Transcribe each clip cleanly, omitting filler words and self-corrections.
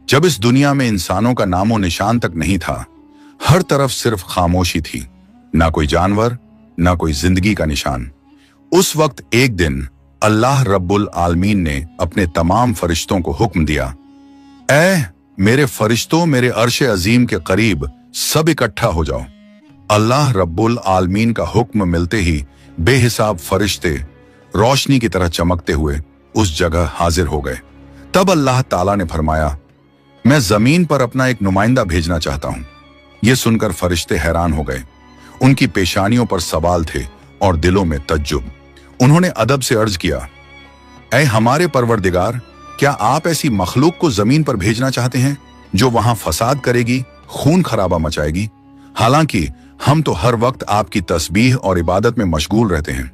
जब इस दुनिया में इंसानों का नामो निशान तक नहीं था, हर तरफ सिर्फ खामोशी थी, ना कोई जानवर, ना कोई जिंदगी का निशान। उस वक्त एक दिन अल्लाह रब्बुल आलमीन ने अपने तमाम फरिश्तों को हुक्म दिया, ऐ मेरे फरिश्तों, मेरे अर्श अजीम के करीब सब इकट्ठा हो जाओ। अल्लाह रब्बुल आलमीन का हुक्म मिलते ही बेहिसाब फरिश्ते रोशनी की तरह चमकते हुए उस जगह हाजिर हो गए। तब अल्लाह ताला ने फरमाया, मैं जमीन पर अपना एक नुमाइंदा भेजना चाहता हूं। यह सुनकर फरिश्ते हैरान हो गए। उनकी पेशानियों पर सवाल थे और दिलों में तज्जुब। उन्होंने अदब से अर्ज किया, ऐ हमारे परवरदिगार, क्या आप ऐसी मखलूक को जमीन पर भेजना चाहते हैं जो वहां फसाद करेगी, खून खराबा मचाएगी? हालांकि हम तो हर वक्त आपकी तस्बीह और इबादत में मशगूल रहते हैं,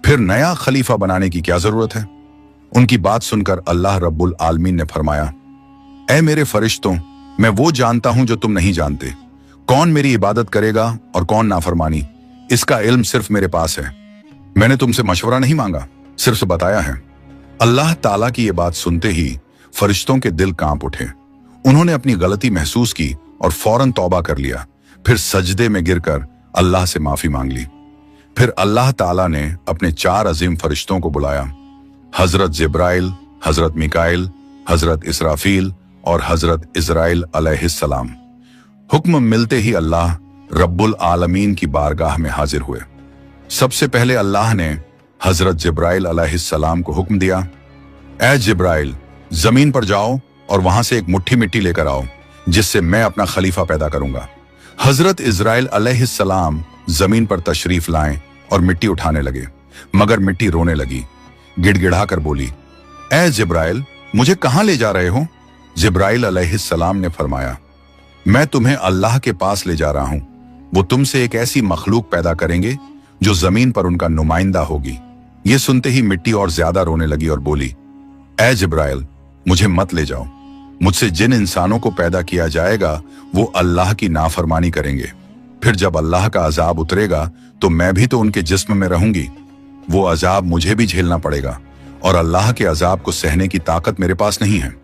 फिर नया खलीफा बनाने की क्या जरूरत है? उनकी बात सुनकर अल्लाह रब्बुल आलमीन ने फरमाया, ऐ मेरे फरिश्तों, मैं वो जानता हूं जो तुम नहीं जानते। कौन मेरी इबादत करेगा और कौन नाफरमानी, इसका इल्म सिर्फ मेरे पास है। मैंने तुमसे मशवरा नहीं मांगा, सिर्फ बताया है। अल्लाह ताला की ये बात सुनते ही फरिश्तों के दिल कांप उठे। उन्होंने अपनी गलती महसूस की और फौरन तौबा कर लिया। फिर सजदे में गिरकर अल्लाह से माफी मांग ली। फिर अल्लाह ताला ने अपने 4 अजीम फरिश्तों को बुलाया, हजरत जिब्राइल, हजरत मिकाइल, हजरत इसराफील और हजरत इजराइल अलैहिस्सलाम। हुक्म मिलते ही अल्लाह रब्बुल आलमीन की बारगाह में हाजिर हुए। सबसे पहले अल्लाह ने हजरत जिब्राइल अलैहिस्सलाम को हुक्म दिया, ऐ जिब्राइल, जमीन पर जाओ और वहां से एक मुट्ठी मिट्टी लेकर आओ, जिससे मैं अपना खलीफा पैदा करूंगा। हजरत इजराइल अलैहिस्सलाम जमीन पर तशरीफ लाएं और मिट्टी उठाने लगे, मगर मिट्टी रोने लगी। गिड़गिड़ाकर बोली, ऐ जिब्राइल, मुझे कहां ले जा रहे हो? जिब्राइल अलैहिस्सलाम ने फरमाया, मैं तुम्हें अल्लाह के पास ले जा रहा हूं। वो तुमसे एक ऐसी मखलूक पैदा करेंगे जो जमीन पर उनका नुमाइंदा होगी। ये सुनते ही मिट्टी और ज्यादा रोने लगी और बोली, ऐ जिब्राइल, मुझे मत ले जाओ। मुझसे जिन इंसानों को पैदा किया जाएगा वो अल्लाह की नाफरमानी करेंगे। फिर जब अल्लाह का अजाब उतरेगा तो मैं भी तो उनके जिस्म में रहूंगी। वो अजाब मुझे भी झेलना पड़ेगा और अल्लाह के अजाब को सहने की ताकत मेरे पास नहीं है।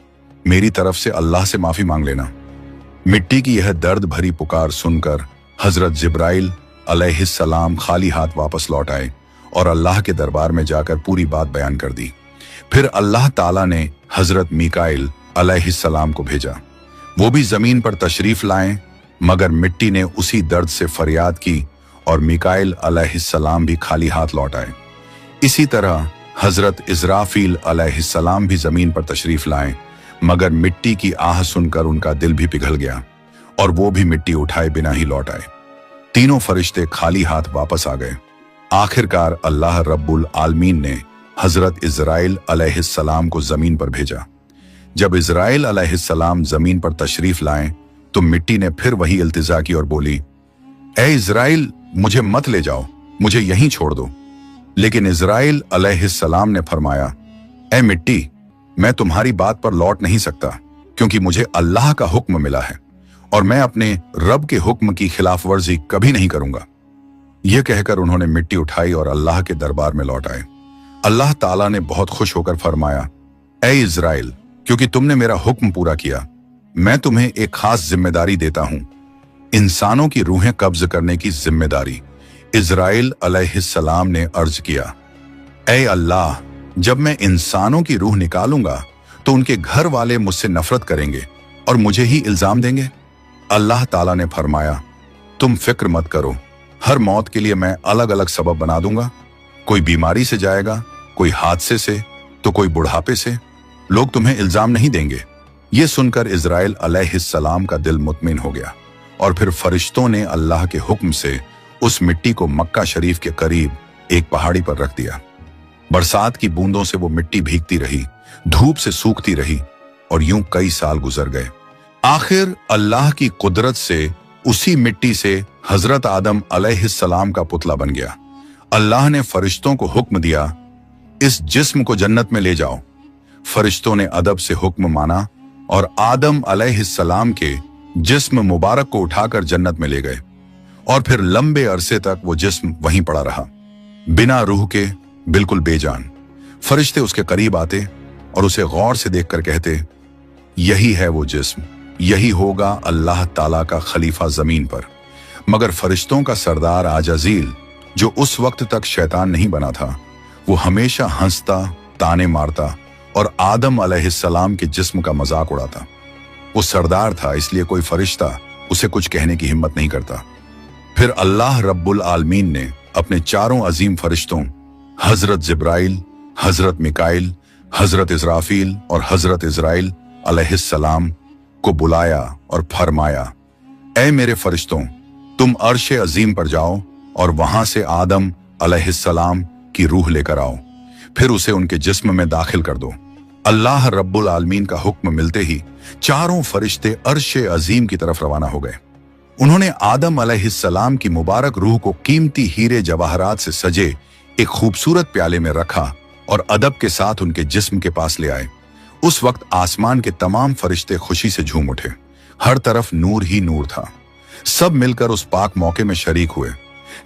मेरी तरफ से अल्लाह से माफी मांग लेना। मिट्टी की यह दर्द भरी पुकार सुनकर हजरत जिब्राइल अलैहिस्सलाम खाली हाथ वापस लौट आए और अल्लाह के दरबार में जाकर पूरी बात बयान कर दी। फिर अल्लाह ताला ने हजरत मिकाइल अलैहिस्सलाम को भेजा। वो भी जमीन पर तशरीफ लाएं, मगर मिट्टी ने उसी दर्द से फरियाद की और मिकाइल अलैहिस्सलाम भी खाली हाथ लौट आए। इसी तरह हजरत इजराफील अलैहिस्सलाम भी जमीन पर तशरीफ लाएं, मगर मिट्टी की आह सुनकर उनका दिल भी पिघल गया और वो भी मिट्टी उठाए बिना ही लौट आए। तीनों फरिश्ते खाली हाथ वापस आ गए। आखिरकार अल्लाह रब्बुल आलमीन ने हजरत इजराइल अलैहिस्सलाम को जमीन पर भेजा। जब इजराइल अलैहिस्सलाम जमीन पर तशरीफ लाएं तो मिट्टी ने फिर वही इल्तिजा की और बोली, ऐ इजराइल, मुझे मत ले जाओ, मुझे यहीं छोड़ दो। लेकिन इजराइल अलैहिस्सलाम ने फरमाया, ऐ मिट्टी, मैं तुम्हारी बात पर लौट नहीं सकता, क्योंकि मुझे अल्लाह का हुक्म मिला है और मैं अपने रब के हुक्म की खिलाफ वर्जी कभी नहीं करूंगा। यह कहकर उन्होंने मिट्टी उठाई और अल्लाह के दरबार में लौट आए। अल्लाह ताला ने बहुत खुश होकर फरमाया, ऐ इजराइल, क्योंकि तुमने मेरा हुक्म पूरा किया, मैं तुम्हें एक खास जिम्मेदारी देता हूं, इंसानों की रूहें कब्ज करने की जिम्मेदारी। इजराइल अलैहिस्सलाम ने अर्ज किया, ऐ अल्लाह, जब मैं इंसानों की रूह निकालूंगा तो उनके घर वाले मुझसे नफरत करेंगे और मुझे ही इल्जाम देंगे। अल्लाह ताला ने फरमाया, तुम फिक्र मत करो, हर मौत के लिए मैं अलग अलग सबब बना दूंगा। कोई बीमारी से जाएगा, कोई हादसे से, तो कोई बुढ़ापे से। लोग तुम्हें इल्जाम नहीं देंगे। ये सुनकर इजराइल अलैहिस्सलाम का दिल मुतमिन हो गया और फिर फरिश्तों ने अल्लाह के हुक्म से उस मिट्टी को मक्का शरीफ के करीब एक पहाड़ी पर रख दिया। बरसात की बूंदों से वो मिट्टी भीगती रही, धूप से सूखती रही और यूं कई साल गुजर गए। आखिर अल्लाह की कुदरत से उसी मिट्टी से हजरत आदम अलैहिस्सलाम का पुतला बन गया। अल्लाह ने फरिश्तों को हुक्म दिया, इस जिस्म को जन्नत में ले जाओ। फरिश्तों ने अदब से हुक्म माना और आदम अलैहिस्सलाम के जिस्म मुबारक को उठाकर जन्नत में ले गए और फिर लंबे अरसे तक वो जिस्म वहीं पड़ा रहा, बिना रूह के, बिल्कुल बेजान। फरिश्ते उसके करीब आते और उसे गौर से देखकर कहते, यही है वो जिस्म, यही होगा अल्लाह ताला का खलीफा जमीन पर। मगर फरिश्तों का सरदार आजाजील, जो उस वक्त तक शैतान नहीं बना था, वो हमेशा हंसता, ताने मारता और आदम अलैहिस्सलाम के जिस्म का मजाक उड़ाता। वो सरदार था, इसलिए कोई फरिश्ता उसे कुछ कहने की हिम्मत नहीं करता। फिर अल्लाह रब्बुल आलमीन ने अपने चारों अजीम फरिश्तों हजरत जिब्राइल, हजरत मिकाइल, हजरत इजराफील और हजरत इजराइल अलैहिस्सलाम को बुलाया और फरमाया, ऐ मेरे फरिश्तों, तुम अर्श अजीम पर जाओ और वहां से आदम अलैहिस्सलाम की रूह लेकर आओ, फिर उसे उनके जिस्म में दाखिल कर दो। अल्लाह रब्बुल आलमीन का हुक्म मिलते ही चारों फरिश्ते अर्श अजीम की तरफ रवाना हो गए। उन्होंने आदम अलैहिस्सलाम की मुबारक रूह को कीमती हीरे जवाहरात से सजे एक खूबसूरत प्याले में रखा और अदब के साथ उनके जिस्म के पास ले आए। उस वक्त आसमान के तमाम फरिश्ते खुशी से झूम उठे। हर तरफ नूर ही नूर था। सब मिलकर उस पाक मौके में शरीक हुए।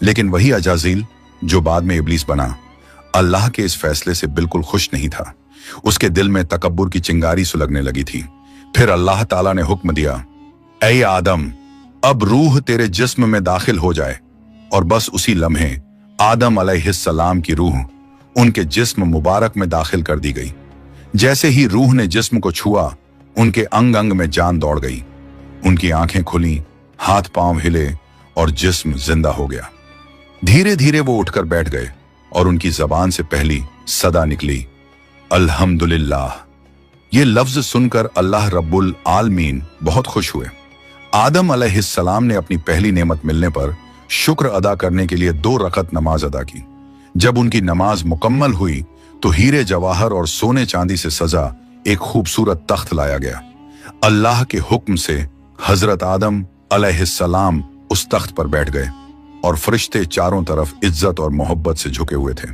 लेकिन वही अजाजील, जो बाद में इब्लीस बना, अल्लाह के इस फैसले से बिल्कुल खुश नहीं था। उसके दिल में तकब्बुर की चिंगारी सुलगने लगी थी। फिर अल्लाह ताला ने हुक्म दिया, ऐ आदम, अब रूह तेरे जिस्म में दाखिल हो जाए। और बस उसी लम्हे आदम अलैहिस्सलाम की रूह उनके जिस्म मुबारक में दाखिल कर दी गई। जैसे ही रूह ने जिस्म को छुआ, उनके अंग अंग में जान दौड़ गई। उनकी आंखें खुली, हाथ पांव हिले और जिस्म जिंदा हो गया। धीरे धीरे वो उठकर बैठ गए और उनकी जबान से पहली सदा निकली, अल्हम्दुलिल्लाह। ये लफ्ज सुनकर अल्लाह रब्बुल आलमीन बहुत खुश हुए। आदम अलैहिस्सलाम ने अपनी पहली नेमत मिलने पर शुक्र अदा करने के लिए 2 रकत नमाज अदा की। जब उनकी नमाज मुकम्मल हुई तो हीरे जवाहर और सोने चांदी से सजा एक खूबसूरत तख्त लाया गया। अल्लाह के हुक्म से हजरत आदम अलैहिस्सलाम उस तख्त पर बैठ गए और फरिश्ते चारों तरफ इज्जत और मोहब्बत से झुके हुए थे।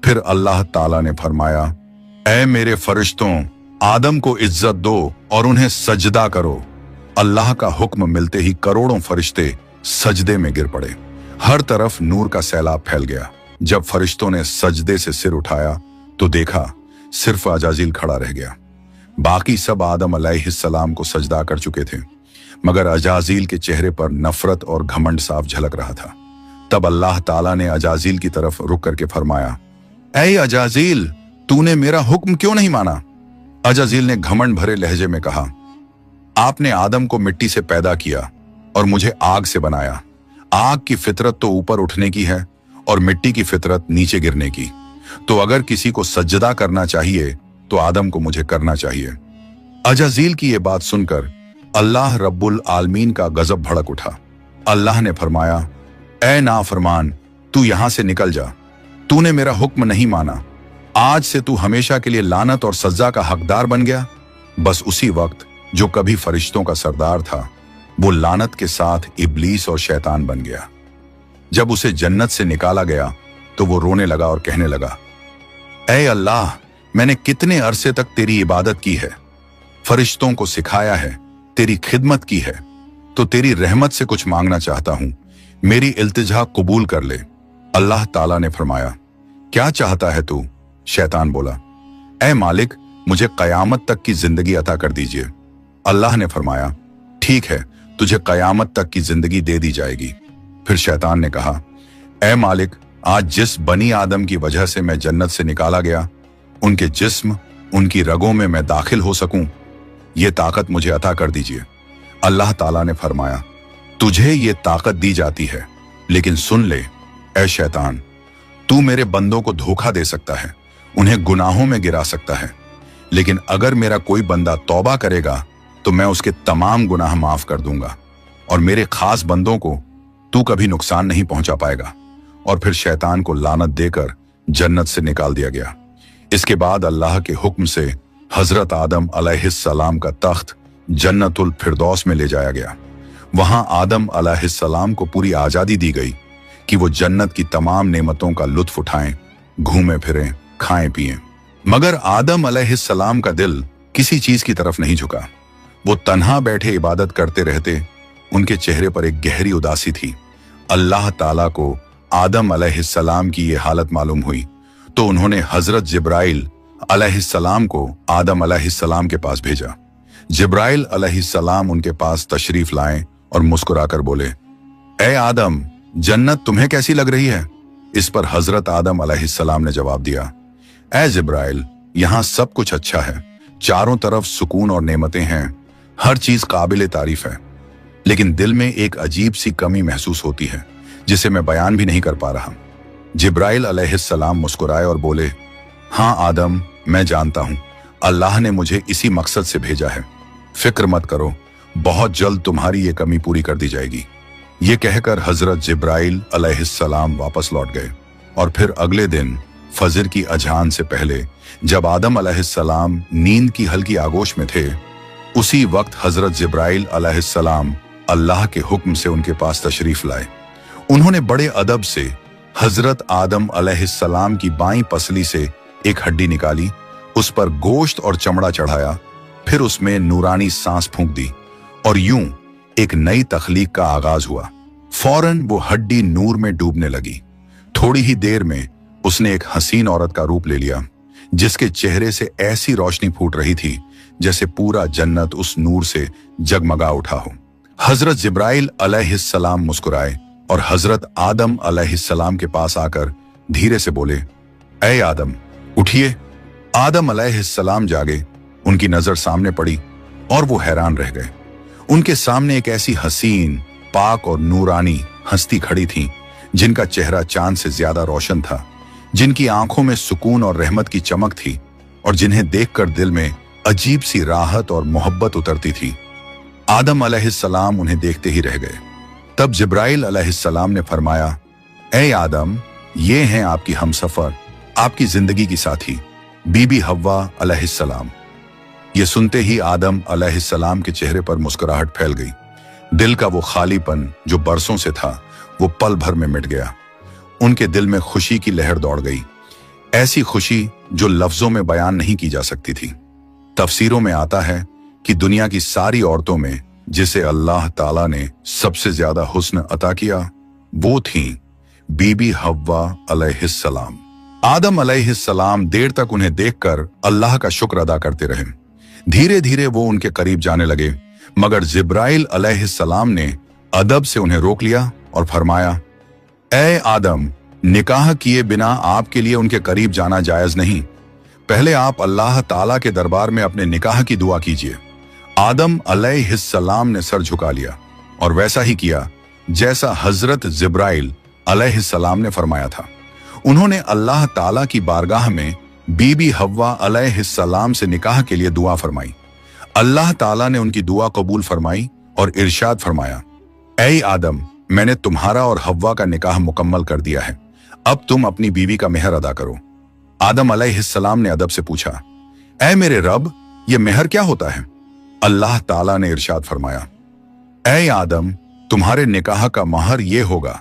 फिर अल्लाह ताला ने फरमाया, ऐ मेरे फरिश्तों, आदम को इज्जत दो और उन्हें सजदा करो। अल्लाह का हुक्म मिलते ही करोड़ों फरिश्ते सजदे में गिर पड़े। हर तरफ नूर का सैलाब फैल गया। जब फरिश्तों ने सजदे से सिर उठाया तो देखा सिर्फ अजाजील खड़ा रह गया। बाकी सब आदम अलैहिस्सलाम को सजदा कर चुके थे, मगर अजाजील के चेहरे पर नफरत और घमंड साफ झलक रहा था। तब अल्लाह ताला ने अजाजील की तरफ रुक करके फरमाया, ऐ अजाजील, तूने मेरा हुक्म क्यों नहीं माना? अजाजील ने घमंड भरे लहजे में कहा, आपने आदम को मिट्टी से पैदा किया और मुझे आग से बनाया। आग की फितरत तो ऊपर उठने की है और मिट्टी की फितरत नीचे गिरने की। तो अगर किसी को सजदा करना चाहिए तो आदम को मुझे करना चाहिए। अजाजील की यह बात सुनकर अल्लाह रब्बुल आलमीन का गजब भड़क उठा। अल्लाह ने फरमाया, ऐ नाफरमान, तू यहां से निकल जा। तूने मेरा हुक्म नहीं माना। आज से तू हमेशा के लिए लानत और सजा का हकदार बन गया। बस उसी वक्त जो कभी फरिश्तों का सरदार था, वो लानत के साथ इब्लीस और शैतान बन गया। जब उसे जन्नत से निकाला गया तो वो रोने लगा और कहने लगा, ऐ अल्लाह, मैंने कितने अरसे तक तेरी इबादत की है, फरिश्तों को सिखाया है, तेरी खिदमत की है, तो तेरी रहमत से कुछ मांगना चाहता हूं। मेरी इल्तिजा कबूल कर ले। अल्लाह ताला ने फरमाया, क्या चाहता है तू? शैतान बोला, ऐ मालिक, मुझे कयामत तक की जिंदगी अता कर दीजिए। अल्लाह ने फरमाया, ठीक है, तुझे कयामत तक की जिंदगी दे दी जाएगी। फिर शैतान ने कहा, ऐ मालिक, आज जिस बनी आदम की वजह से मैं जन्नत से निकाला गया, उनके जिस्म, उनकी रगों में मैं दाखिल हो सकूं, ये ताकत मुझे अता कर दीजिए। अल्लाह ताला ने फरमाया, तुझे ये ताकत दी जाती है, लेकिन सुन ले ऐ शैतान, तू मेरे बंदों को धोखा दे सकता है, उन्हें गुनाहों में गिरा सकता है, लेकिन अगर मेरा कोई बंदा तौबा करेगा तो मैं उसके तमाम गुनाह माफ कर दूंगा और मेरे खास बंदों को तू कभी नुकसान नहीं पहुंचा पाएगा। और फिर शैतान को लानत देकर जन्नत से निकाल दिया गया। इसके बाद अल्लाह के हुक्म से हजरत आदम अलैहिस्सलाम का तख्त जन्नतुल फिरदौस में ले जाया गया। वहां आदम अलैहिस्सलाम को पूरी आजादी दी गई कि वो जन्नत की तमाम नेमतों का लुत्फ उठाएं, घूमें फिरें, खाएं पिएं। मगर आदम अलैहिस्सलाम का दिल किसी चीज की तरफ नहीं झुका। वो तन्हा बैठे इबादत करते रहते। उनके चेहरे पर एक गहरी उदासी थी। अल्लाह ताला को आदम अलैहिस्सलाम की ये हालत मालूम हुई तो उन्होंने हजरत जिब्राइल अलैहिस्सलाम को आदम अलैहिस्सलाम के पास भेजा। जिब्राइल अलैहिस्सलाम उनके पास तशरीफ लाए और मुस्कुराकर बोले, ए आदम, जन्नत तुम्हें कैसी लग रही है? इस पर हजरत आदम अलैहिस्सलाम ने जवाब दिया, ए जिब्राइल, यहाँ सब कुछ अच्छा है, चारों तरफ सुकून और नेमतें हैं, हर चीज काबिल तारीफ है, लेकिन दिल में एक अजीब सी कमी महसूस होती है जिसे मैं बयान भी नहीं कर पा रहा। जिब्राइल अलैहिस्सलाम मुस्कुराए और बोले, हाँ आदम, मैं जानता हूं, अल्लाह ने मुझे इसी मकसद से भेजा है, फिक्र मत करो, बहुत जल्द तुम्हारी ये कमी पूरी कर दी जाएगी। ये कहकर हजरत जिब्राइल अलैहिस्सलाम वापस लौट गए और फिर अगले दिन फजर की अजान से पहले जब आदम अलैहिस्सलाम नींद की हल्की आगोश में थे, उसी वक्त हजरत जिब्राइल अलैहिस्सलाम अल्लाह के हुक्म से उनके पास तशरीफ लाए। उन्होंने बड़े अदब से हजरत आदम अलैहिस्सलाम की बाईं पसली से एक हड्डी निकाली, उस पर गोश्त और चमड़ा चढ़ाया, फिर उसमें नूरानी सांस फूंक दी और यूं एक नई तख्लीक का आगाज हुआ। फौरन वो हड्डी नूर में डूबने लगी। थोड़ी ही देर में उसने एक हसीन औरत का रूप ले लिया, जिसके चेहरे से ऐसी रोशनी फूट रही थी जैसे पूरा जन्नत उस नूर से जगमगा उठा हो। हजरत जिब्राइल अलैहिस्सलाम मुस्कुराए और हजरत आदम अलैहिस्सलाम के पास आकर धीरे से बोले, ए आदम, उठिए। आदम अलैहिस्सलाम जागे, उनकी नजर सामने पड़ी और वो हैरान रह गए। उनके सामने एक ऐसी हसीन, पाक और नूरानी हस्ती खड़ी थी जिनका चेहरा चांद से ज्यादा रोशन था, जिनकी आंखों में सुकून और रहमत की चमक थी और जिन्हें देखकर दिल में अजीब सी राहत और मोहब्बत उतरती थी। आदम अलैहिस्सलाम उन्हें देखते ही रह गए। तब जिब्राइल अलैहिस्सलाम ने फरमाया, ए आदम, ये हैं आपकी हमसफर, आपकी जिंदगी की साथी, बीबी हव्वा अलैहिस्सलाम। ये सुनते ही आदम अलैहिस्सलाम के चेहरे पर मुस्कुराहट फैल गई। दिल का वो खालीपन जो बरसों से था, वो पल भर में मिट गया। उनके दिल में खुशी की लहर दौड़ गई, ऐसी खुशी जो लफ्जों में बयान नहीं की जा सकती थी। तफसीरों में आता है कि दुनिया की सारी औरतों में जिसे अल्लाह ताला ने सबसे ज्यादा हुस्न अता किया, वो थी बीबी हव्वा अलैहिस्सलाम। आदम अलैहिस्सलाम देर तक उन्हें देखकर अल्लाह का शुक्र अदा करते रहे। धीरे धीरे वो उनके करीब जाने लगे, मगर जिब्राइल अलैहिस्सलाम ने अदब से उन्हें रोक लिया और फरमाया, ए आदम, निकाह किए बिना आपके लिए उनके करीब जाना जायज नहीं। पहले आप अल्लाह ताला के दरबार में अपने निकाह की दुआ कीजिए। आदम अलैहिस्सलाम ने सर झुका लिया और वैसा ही किया जैसा हजरत जिब्राइल अलैहिस्सलाम ने फरमाया था। उन्होंने अल्लाह ताला की बारगाह में बीबी हव्वा अलैहिस्सलाम से निकाह के लिए दुआ फरमाई। अल्लाह ताला ने उनकी दुआ कबूल फरमाई और इरशाद फरमाया, ऐ आदम, मैंने तुम्हारा और हव्वा का निकाह मुकम्मल कर दिया है, अब तुम अपनी बीवी का मेहर अदा करो। आदम अलैहिस्सलाम ने अदब से पूछा, ऐ मेरे रब, ये मेहर क्या होता है? अल्लाह ताला ने इरशाद फरमाया, ऐ आदम, तुम्हारे निकाह का महर ये होगा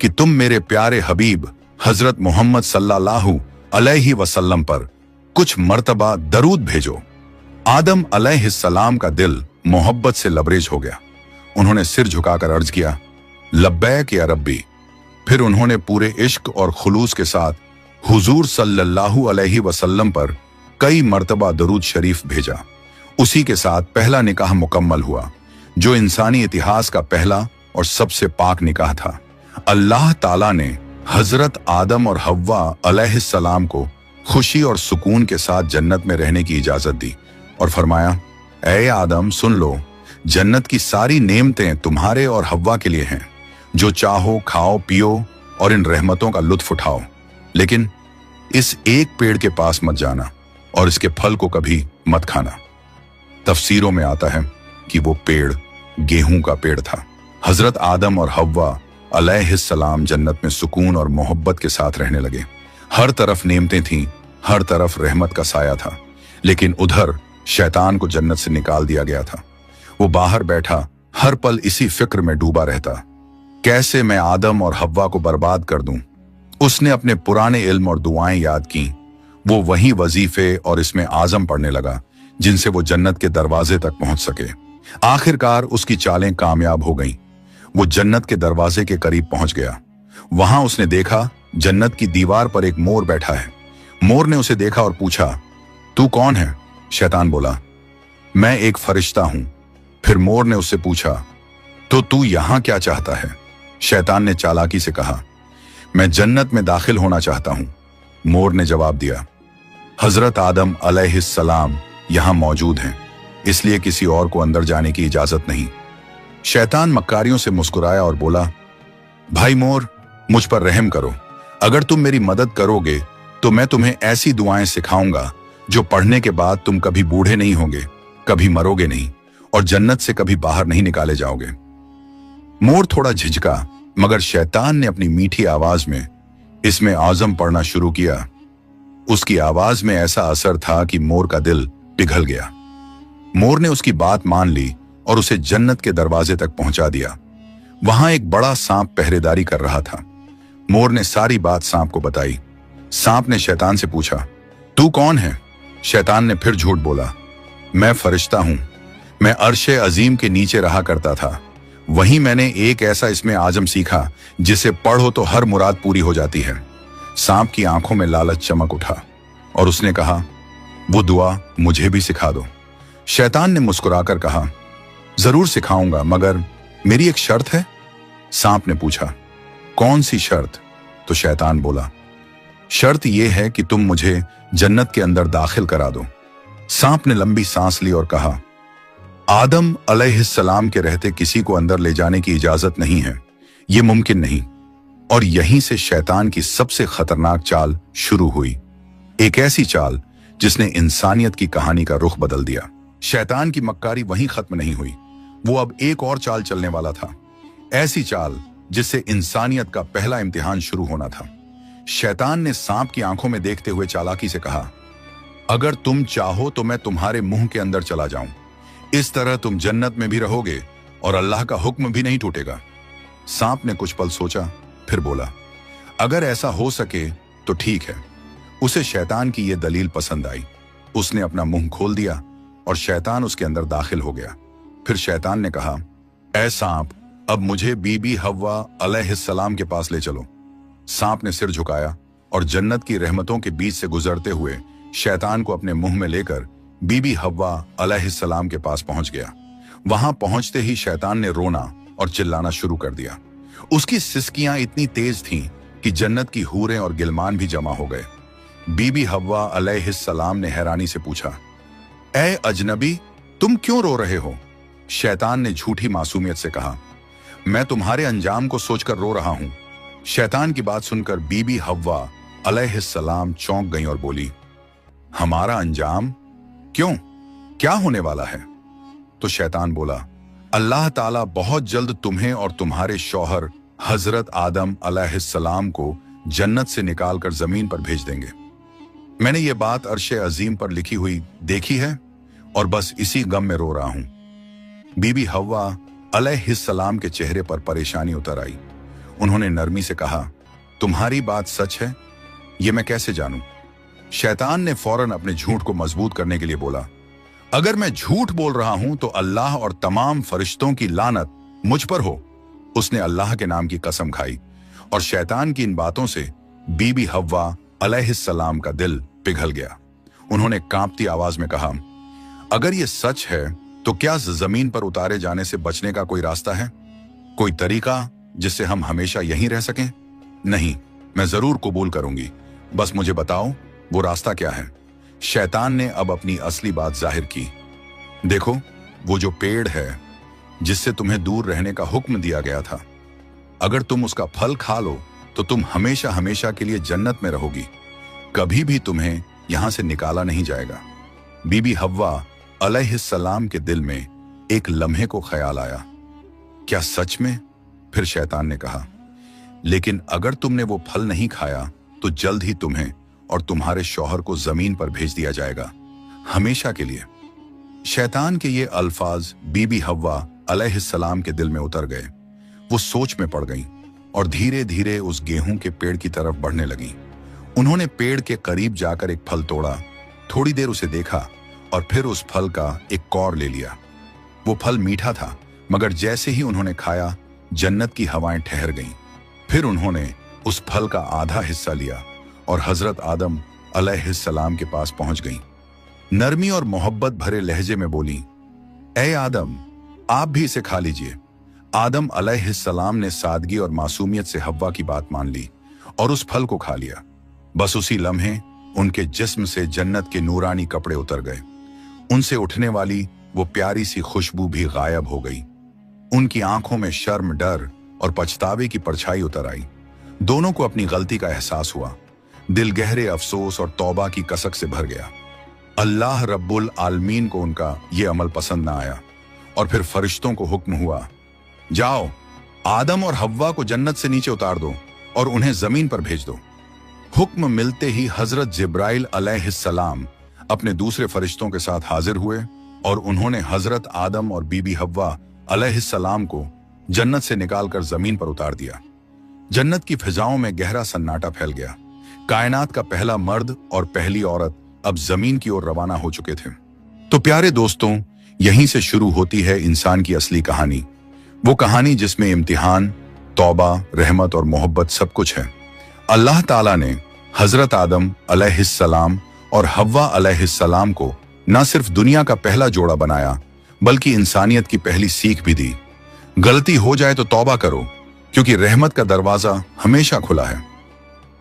कि तुम मेरे प्यारे हबीब हजरत मोहम्मद सल्लल्लाहु अलैहि वसल्लम पर कुछ मर्तबा दरूद भेजो। आदम अलैहिस्सलाम का दिल मोहब्बत से लबरेज हो गया। उन्होंने सिर झुकाकर अर्ज किया, लब्बैक या रब्बी। फिर उन्होंने पूरे इश्क और खुलूस के साथ हुजूर सल्लल्लाहु अलैहि वसल्लम पर कई मर्तबा दरूद शरीफ भेजा। उसी के साथ पहला निकाह मुकम्मल हुआ, जो इंसानी इतिहास का पहला और सबसे पाक निकाह था। अल्लाह ताला ने हजरत आदम और हव्वा अलैहिस्सलाम को खुशी और सुकून के साथ जन्नत में रहने की इजाजत दी और फरमाया, ऐ आदम, सुन लो, जन्नत की सारी नेमतें तुम्हारे और हव्वा के लिए हैं। जो चाहो खाओ पियो और इन रहमतों का लुत्फ उठाओ, लेकिन इस एक पेड़ के पास मत जाना और इसके फल को कभी मत खाना। तफसीरों में आता है कि वो पेड़ गेहूं का पेड़ था। हजरत आदम और हव्वा अलैहिस्सलाम जन्नत में सुकून और मोहब्बत के साथ रहने लगे। हर तरफ नेमतें थीं, हर तरफ रहमत का साया था, लेकिन उधर शैतान को जन्नत से निकाल दिया गया था। वो बाहर बैठा हर पल इसी फिक्र में डूबा रहता, कैसे मैं आदम और हव्वा को बर्बाद कर दूं। उसने अपने पुराने इल्म और दुआएं याद की। वो वही वजीफे और इसमें आजम पढ़ने लगा जिनसे वो जन्नत के दरवाजे तक पहुंच सके। आखिरकार उसकी चालें कामयाब हो गईं। वो जन्नत के दरवाजे के करीब पहुंच गया। वहां उसने देखा जन्नत की दीवार पर एक मोर बैठा है। मोर ने उसे देखा और पूछा, तू कौन है? शैतान बोला, मैं एक फरिश्ता हूं। फिर मोर ने उससे पूछा, तो तू यहां क्या चाहता है? शैतान ने चालाकी से कहा, मैं जन्नत में दाखिल होना चाहता हूं। मोर ने जवाब दिया, हजरत आदम अलैहिस्सलाम यहां मौजूद हैं, इसलिए किसी और को अंदर जाने की इजाजत नहीं। शैतान मक्कारियों से मुस्कुराया और बोला, भाई मोर, मुझ पर रहम करो। अगर तुम मेरी मदद करोगे तो मैं तुम्हें ऐसी दुआएं सिखाऊंगा जो पढ़ने के बाद तुम कभी बूढ़े नहीं होगे, कभी मरोगे नहीं और जन्नत से कभी बाहर नहीं निकाले जाओगे। मोर थोड़ा झिझका, मगर शैतान ने अपनी मीठी आवाज में इसमें आजम पढ़ना शुरू किया। उसकी आवाज में ऐसा असर था कि मोर का दिल पिघल गया। मोर ने उसकी बात मान ली और उसे जन्नत के दरवाजे तक पहुंचा दिया। वहां एक बड़ा सांप पहरेदारी कर रहा था। मोर ने सारी बात सांप को बताई। सांप ने शैतान से पूछा, तू कौन है? शैतान ने फिर झूठ बोला, मैं फरिश्ता हूं। मैं अर्शे अजीम के नीचे रहा करता था। वहीं मैंने एक ऐसा इसमें आजम सीखा जिसे पढ़ो तो हर मुराद पूरी हो जाती है। सांप की आंखों में लालच चमक उठा और उसने कहा, वो दुआ मुझे भी सिखा दो। शैतान ने मुस्कुराकर कहा, जरूर सिखाऊंगा, मगर मेरी एक शर्त है। सांप ने पूछा, कौन सी शर्त? तो शैतान बोला, शर्त यह है कि तुम मुझे जन्नत के अंदर दाखिल करा दो। सांप ने लंबी सांस ली और कहा, आदम अलैहिस्सलाम के रहते किसी को अंदर ले जाने की इजाजत नहीं है, यह मुमकिन नहीं। और यहीं से शैतान की सबसे खतरनाक चाल शुरू हुई, एक ऐसी चाल जिसने इंसानियत की कहानी का रुख बदल दिया। शैतान की मक्कारी वहीं खत्म नहीं हुई, वो अब एक और चाल चलने वाला था, ऐसी चाल जिससे इंसानियत का पहला इम्तिहान शुरू होना था। शैतान ने सांप की आंखों में देखते हुए चालाकी से कहा, अगर तुम चाहो तो मैं तुम्हारे मुंह के अंदर चला जाऊं, इस तरह तुम जन्नत में भी रहोगे और अल्लाह का हुक्म भी नहीं टूटेगा। सांप ने कुछ पल सोचा, फिर बोला, अगर ऐसा हो सके तो ठीक है। उसे शैतान की यह दलील पसंद आई। उसने अपना मुंह खोल दिया और शैतान उसके अंदर दाखिल हो गया। फिर शैतान ने कहा, ऐ सांप, अब मुझे बीबी हव्वा अलैहिस्सलाम के पास ले चलो। सांप ने सिर झुकाया और जन्नत की रहमतों के बीच से गुजरते हुए शैतान को अपने मुंह में लेकर बीबी हव्वा अलैहिस्सलाम के पास पहुंच गया। वहां पहुंचते ही शैतान ने रोना और चिल्लाना शुरू कर दिया। उसकी सिसकियां इतनी तेज थीं कि जन्नत की हूरें और गिलमान भी जमा हो गए। बीबी हव्वा अलैहिस्सलाम ने हैरानी से पूछा, ऐ अजनबी, तुम क्यों रो रहे हो? शैतान ने झूठी मासूमियत से कहा, मैं तुम्हारे अंजाम को सोचकर रो रहा हूं। शैतान की बात सुनकर बीबी हव्वा अलैहिस्सलाम चौंक गईं और बोली, हमारा अंजाम? क्यों, क्या होने वाला है? तो शैतान बोला, अल्लाह ताला बहुत जल्द तुम्हें और तुम्हारे शौहर हजरत आदम अलैहिस्सलाम को जन्नत से निकालकर जमीन पर भेज देंगे। मैंने ये बात अर्शे अजीम पर लिखी हुई देखी है और बस इसी गम में रो रहा हूं। बीबी हव्वा अलैहिस्सलाम के चेहरे पर परेशानी उतर आई। उन्होंने नरमी से कहा, तुम्हारी बात सच है? ये मैं कैसे जानूं? शैतान ने फौरन अपने झूठ को मजबूत करने के लिए बोला, अगर मैं झूठ बोल रहा हूं तो अल्लाह और तमाम फरिश्तों की लानत मुझ पर हो। उसने अल्लाह के नाम की कसम खाई और शैतान की इन बातों से बीबी हव्वा अलैहिस्सलाम का दिल पिघल गया। उन्होंने कांपती आवाज में कहा, अगर ये सच है तो क्या जमीन पर उतारे जाने से बचने का कोई रास्ता है? कोई तरीका जिससे हम हमेशा यहीं रह सकें? नहीं, मैं जरूर कबूल करूंगी, बस मुझे बताओ वो रास्ता क्या है। शैतान ने अब अपनी असली बात जाहिर की। देखो, वो जो पेड़ है जिससे तुम्हें दूर रहने का हुक्म दिया गया था, अगर तुम उसका फल खा लो तो तुम हमेशा हमेशा के लिए जन्नत में रहोगी, कभी भी तुम्हें यहां से निकाला नहीं जाएगा। बीबी हव्वा अलैहिस्सलाम के दिल में एक लम्हे को ख्याल आया, क्या सच में? फिर शैतान ने कहा, लेकिन अगर तुमने वो फल नहीं खाया तो जल्द ही तुम्हें और तुम्हारे शौहर को जमीन पर भेज दिया जाएगा, हमेशा के लिए। शैतान के ये अल्फाज बीबी हव्वा अलैहिस्सलाम के दिल में उतर गए। वो सोच में पड़ गईं और धीरे धीरे उस गेहूं के पेड़ की तरफ बढ़ने लगीं। उन्होंने पेड़ के करीब जाकर एक फल तोड़ा, थोड़ी देर उसे देखा और फिर उस फल का एक कौर ले लिया। वो फल मीठा था, मगर जैसे ही उन्होंने खाया जन्नत की हवाएं ठहर गईं। फिर उन्होंने उस फल का आधा हिस्सा लिया और हजरत आदम अलैहिस्सलाम के पास पहुंच गईं। नरमी और मोहब्बत भरे लहजे में बोली, ए आदम, आप भी इसे खा लीजिए। आदम अलैहिस्सलाम ने सादगी और मासूमियत से हव्वा की बात मान ली और उस फल को खा लिया। बस उसी लम्हे उनके जिस्म से जन्नत के नूरानी कपड़े उतर गए। उनसे उठने वाली वो प्यारी सी खुशबू भी गायब हो गई। उनकी आंखों में शर्म, डर और पछतावे की परछाई उतर आई। दोनों को अपनी गलती का एहसास हुआ। दिल गहरे अफसोस और तौबा की कसक से भर गया। अल्लाह रब्बुल आलमीन को उनका ये अमल पसंद ना आया और फिर फरिश्तों को हुक्म हुआ, जाओ, आदम और हव्वा को जन्नत से नीचे उतार दो और उन्हें जमीन पर भेज दो। हुक्म मिलते ही हजरत जिब्राइल अलैहिस्सलाम अपने दूसरे फरिश्तों के साथ हाजिर हुए और उन्होंने हजरत आदम और बीबी हव्वा अलैहिस्सलाम को जन्नत से निकालकर जमीन पर उतार दिया। जन्नत की फिजाओं में गहरा सन्नाटा फैल गया। कायनात का पहला मर्द और पहली औरत अब जमीन की ओर रवाना हो चुके थे। तो प्यारे दोस्तों, यहीं से शुरू होती है इंसान की असली कहानी। वो कहानी जिसमें इम्तिहान, तौबा, रहमत और मोहब्बत सब कुछ है। अल्लाह ताला ने हजरत आदम अलैहिस्सलाम और हव्वा अलैहिस्सलाम को न सिर्फ दुनिया का पहला जोड़ा बनाया, बल्कि इंसानियत की पहली सीख भी दी। गलती हो जाए तो तौबा करो, क्योंकि रहमत का दरवाजा हमेशा खुला है।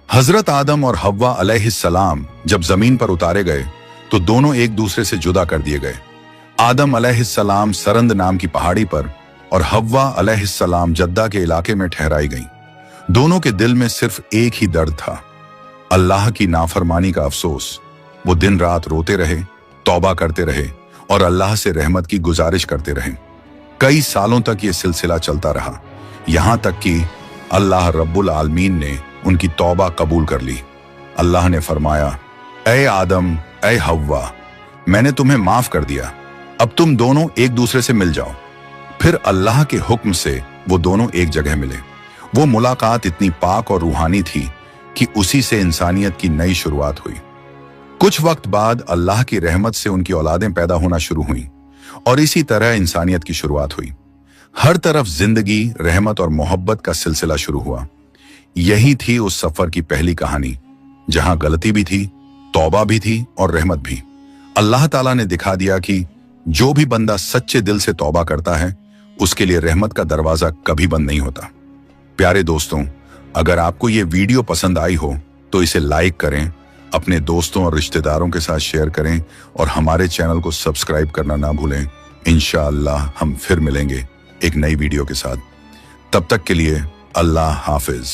हजरत आदम और हव्वा अलैहिस्सलाम जब जमीन पर उतारे गए तो दोनों एक दूसरे से जुदा कर दिए गए। आदम अलैहिस्सलाम सरंद नाम की पहाड़ी पर और हव्वा अलैहिस्सलाम जद्दा के इलाके में ठहराई गईं। दोनों के दिल में सिर्फ एक ही दर्द था, अल्लाह की नाफरमानी का अफसोस। वो दिन रात रोते रहे, तौबा करते रहे और अल्लाह से रहमत की गुजारिश करते रहे। कई सालों तक ये सिलसिला चलता रहा, यहां तक कि अल्लाह रब्बुल आलमीन ने उनकी तौबा कबूल कर ली। अल्लाह ने फरमाया, ए आदम, ए हव्वा, मैंने तुम्हें माफ कर दिया, अब तुम दोनों एक दूसरे से मिल जाओ। फिर अल्लाह के हुक्म से वो दोनों एक जगह मिले। वो मुलाकात इतनी पाक और रूहानी थी कि उसी से इंसानियत की नई शुरुआत हुई। कुछ वक्त बाद अल्लाह की रहमत से उनकी औलादें पैदा होना शुरू हुईं और इसी तरह इंसानियत की शुरुआत हुई। हर तरफ जिंदगी, रहमत और मोहब्बत का सिलसिला शुरू हुआ। यही थी उस सफर की पहली कहानी, जहां गलती भी थी, तौबा भी थी और रहमत भी। अल्लाह ताला ने दिखा दिया कि जो भी बंदा सच्चे दिल से तौबा करता है, उसके लिए रहमत का दरवाजा कभी बंद नहीं होता। प्यारे दोस्तों, अगर आपको ये वीडियो पसंद आई हो तो इसे लाइक करें, अपने दोस्तों और रिश्तेदारों के साथ शेयर करें और हमारे चैनल को सब्सक्राइब करना ना भूलें। इंशाअल्लाह हम फिर मिलेंगे एक नई वीडियो के साथ। तब तक के लिए अल्लाह हाफिज।